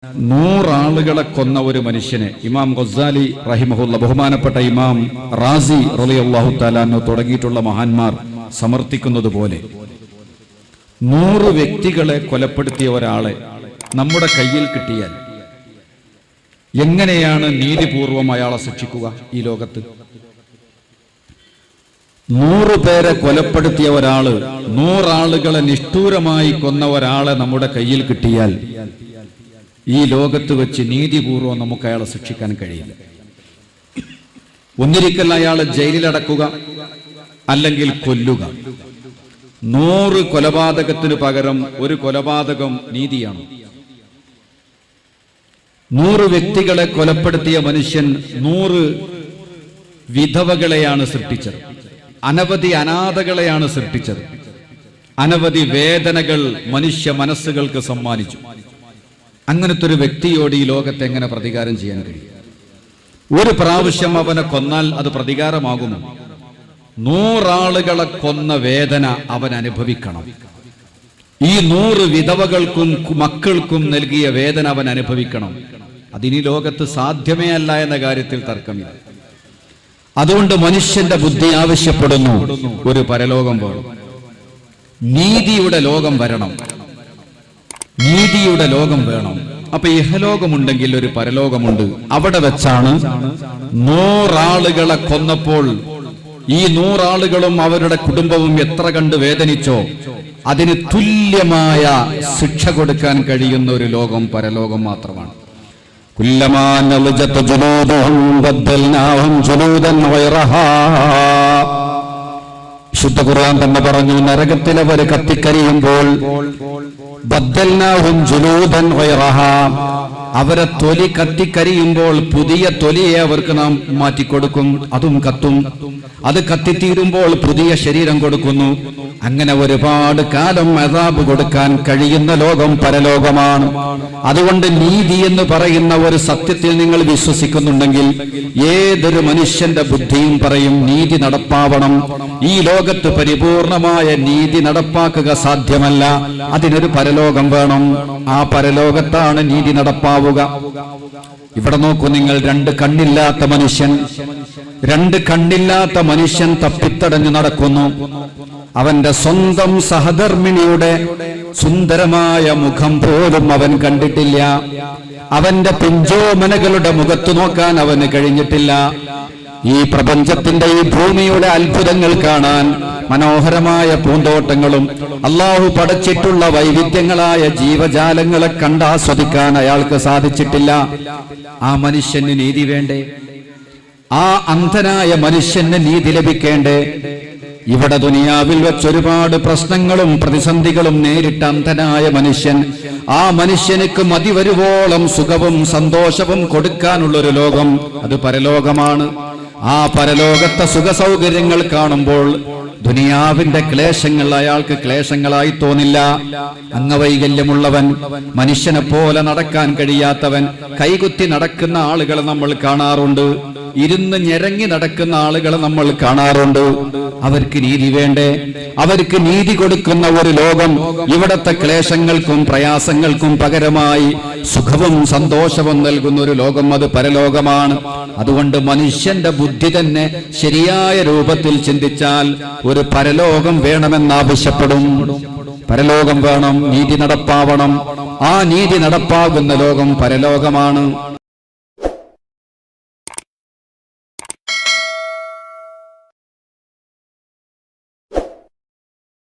100 ആളുകളെ കൊന്ന ഒരു മനുഷ്യനെ ഇമാം ഗസാലി റഹിമഹുല്ല, ബഹുമാനപ്പെട്ട ഇമാം റാസി റളിയല്ലാഹു തആല അൻഹു തുടങ്ങിയിട്ടുള്ള മഹാന്മാർ സമർത്ഥിക്കുന്നത് പോലെ 100 വ്യക്തികളെ കൊലപ്പെടുത്തിയ ഒരാളെ നമ്മുടെ കയ്യിൽ കിട്ടിയാൽ എങ്ങനെയാണ് നീതിപൂർവം അയാളെ ശിക്ഷിക്കുക? ഈ ലോകത്ത് 100 പേരെ കൊലപ്പെടുത്തിയ ഒരാള്, 100 ആളുകളെ നിഷ്ഠൂരമായി കൊന്ന ഒരാളെ നമ്മുടെ കയ്യിൽ കിട്ടിയാൽ ഈ ലോകത്ത് വെച്ച് നീതിപൂർവം നമുക്ക് അയാളെ ശിക്ഷിക്കാൻ കഴിയില്ല. ഒന്നിരിക്കൽ അയാളെ ജയിലിലടക്കുക, അല്ലെങ്കിൽ കൊല്ലുക. 100 കൊലപാതകത്തിന് പകരം ഒരു കൊലപാതകം നീതിയാണ്. 100 വ്യക്തികളെ കൊലപ്പെടുത്തിയ മനുഷ്യൻ 100 വിധവകളെയാണ് സൃഷ്ടിച്ചത്, അനവധി അനാഥകളെയാണ് സൃഷ്ടിച്ചത്, അനവധി വേദനകൾ മനുഷ്യ മനസ്സുകൾക്ക് സമ്മാനിച്ചു. അങ്ങനത്തെ ഒരു വ്യക്തിയോട് ഈ ലോകത്ത് എങ്ങനെ പ്രതികാരം ചെയ്യാൻ കഴിയും? ഒരു പ്രാവശ്യം അവനെ കൊന്നാൽ അത് പ്രതികാരമാകുമോ? 100 ആളുകളെ കൊന്ന വേദന അവൻ അനുഭവിക്കണം. ഈ 100 വിധവകൾക്കും മക്കൾക്കും നൽകിയ വേദന അവൻ അനുഭവിക്കണം. അതിനി ലോകത്ത് സാധ്യമേ അല്ല എന്ന കാര്യത്തിൽ തർക്കമില്ല. അതുകൊണ്ട് മനുഷ്യന്റെ ബുദ്ധി ആവശ്യപ്പെടുന്നു, ഒരു പരലോകം വേണം, നീതിയുടെ ലോകം വരണം, നീതിയുടെ ലോകം വേണം. അപ്പൊ ഇഹലോകമുണ്ടെങ്കിൽ ഒരു പരലോകമുണ്ട്. അവിടെ വെച്ചാണ് 100 ആളുകളെ കൊന്നപ്പോൾ ഈ 100 ആളുകളും അവരുടെ കുടുംബവും എത്ര കണ്ട് വേദനിച്ചോ അതിന് തുല്യമായ ശിക്ഷ കൊടുക്കാൻ കഴിയുന്ന ഒരു ലോകം പരലോകം മാത്രമാണ്. ശുദ്ധ ഖുർആൻ തന്നെ പറഞ്ഞു, നരകത്തിൽ അവർ കത്തിക്കരിയുമ്പോൾ ബദ്ദൽനാഹും ജുലൂദൻ ഗൈറഹാ, അവരെ തൊലി കത്തിക്കരിയുമ്പോൾ പുതിയ തൊലിയെ അവർക്ക് നാം മാറ്റിക്കൊടുക്കും, അതും കത്തും. അത് കത്തിത്തീരുമ്പോൾ പുതിയ ശരീരം കൊടുക്കുന്നു. അങ്ങനെ ഒരുപാട് കാലം അദാബ് കൊടുക്കാൻ കഴിയുന്ന ലോകം പരലോകമാണ്. അതുകൊണ്ട് നീതി എന്ന് പറയുന്ന ഒരു സത്യത്തിൽ നിങ്ങൾ വിശ്വസിക്കുന്നുണ്ടെങ്കിൽ ഏതൊരു മനുഷ്യന്റെ ബുദ്ധിയും പറയും നീതി നടപ്പാവണം. ഈ ലോകത്ത് പരിപൂർണമായ നീതി നടപ്പാക്കുക സാധ്യമല്ല, അതിനൊരു പരലോകം വേണം. ആ പരലോകത്താണ് നീതി നടപ്പാവുക. ഇവിടെ നോക്കൂ നിങ്ങൾ, 2 കണ്ണില്ലാത്ത മനുഷ്യൻ, 2 കണ്ണില്ലാത്ത മനുഷ്യൻ തപ്പിത്തടഞ്ഞു നടക്കുന്നു. അവന്റെ സ്വന്തം സഹധർമ്മിണിയുടെ സുന്ദരമായ മുഖം പോലും അവൻ കണ്ടിട്ടില്ല. അവന്റെ പിഞ്ചോമനകളുടെ മുഖത്ത് നോക്കാൻ അവന് കഴിഞ്ഞിട്ടില്ല. ഈ പ്രപഞ്ചത്തിന്റെ, ഈ ഭൂമിയുടെ അത്ഭുതങ്ങൾ കാണാൻ, മനോഹരമായ പൂന്തോട്ടങ്ങളും അള്ളാഹു പടച്ചിട്ടുള്ള വൈവിധ്യങ്ങളായ ജീവജാലങ്ങളെ കണ്ടാസ്വദിക്കാൻ അയാൾക്ക് സാധിച്ചിട്ടില്ല. ആ മനുഷ്യന് നീതി വേണ്ടേ? ആ അന്ധനായ മനുഷ്യന് നീതി ലഭിക്കേണ്ടേ? ഇവിടെ ദുനിയാവിൽ വെച്ചൊരുപാട് പ്രശ്നങ്ങളും പ്രതിസന്ധികളും നേരിട്ട അന്ധനായ മനുഷ്യൻ, ആ മനുഷ്യനിക്ക് മതി വരുവോളം സുഖവും സന്തോഷവും കൊടുക്കാനുള്ളൊരു ലോകം, അത് പരലോകമാണ്. ആ പരലോകത്തെ സുഖ സൗകര്യങ്ങൾ കാണുമ്പോൾ ദുനിയാവിന്റെ ക്ലേശങ്ങൾ അയാൾക്ക് ക്ലേശങ്ങളായി തോന്നില്ല. അംഗവൈകല്യമുള്ളവൻ, മനുഷ്യനെ പോലെ നടക്കാൻ കഴിയാത്തവൻ, കൈകുത്തി നടക്കുന്ന ആളുകളെ നമ്മൾ കാണാറുണ്ട്, ഇരുന്ന് ഞെരങ്ങി നടക്കുന്ന ആളുകളെ നമ്മൾ കാണാറുണ്ട്. അവർക്ക് നീതി വേണ്ടേ? അവർക്ക് നീതി കൊടുക്കുന്ന ഒരു ലോകം, ഇവിടത്തെ ക്ലേശങ്ങൾക്കും പ്രയാസങ്ങൾക്കും പകരമായി സുഖവും സന്തോഷവും നൽകുന്ന ഒരു ലോകം, അത് പരലോകമാണ്. അതുകൊണ്ട് മനുഷ്യന്റെ ബുദ്ധി തന്നെ ശരിയായ രൂപത്തിൽ ചിന്തിച്ചാൽ ഒരു പരലോകം വേണമെന്നാവശ്യപ്പെടും. പരലോകം വേണം, നീതി നടപ്പാവണം. ആ നീതി നടപ്പാകുന്ന ലോകം പരലോകമാണ്.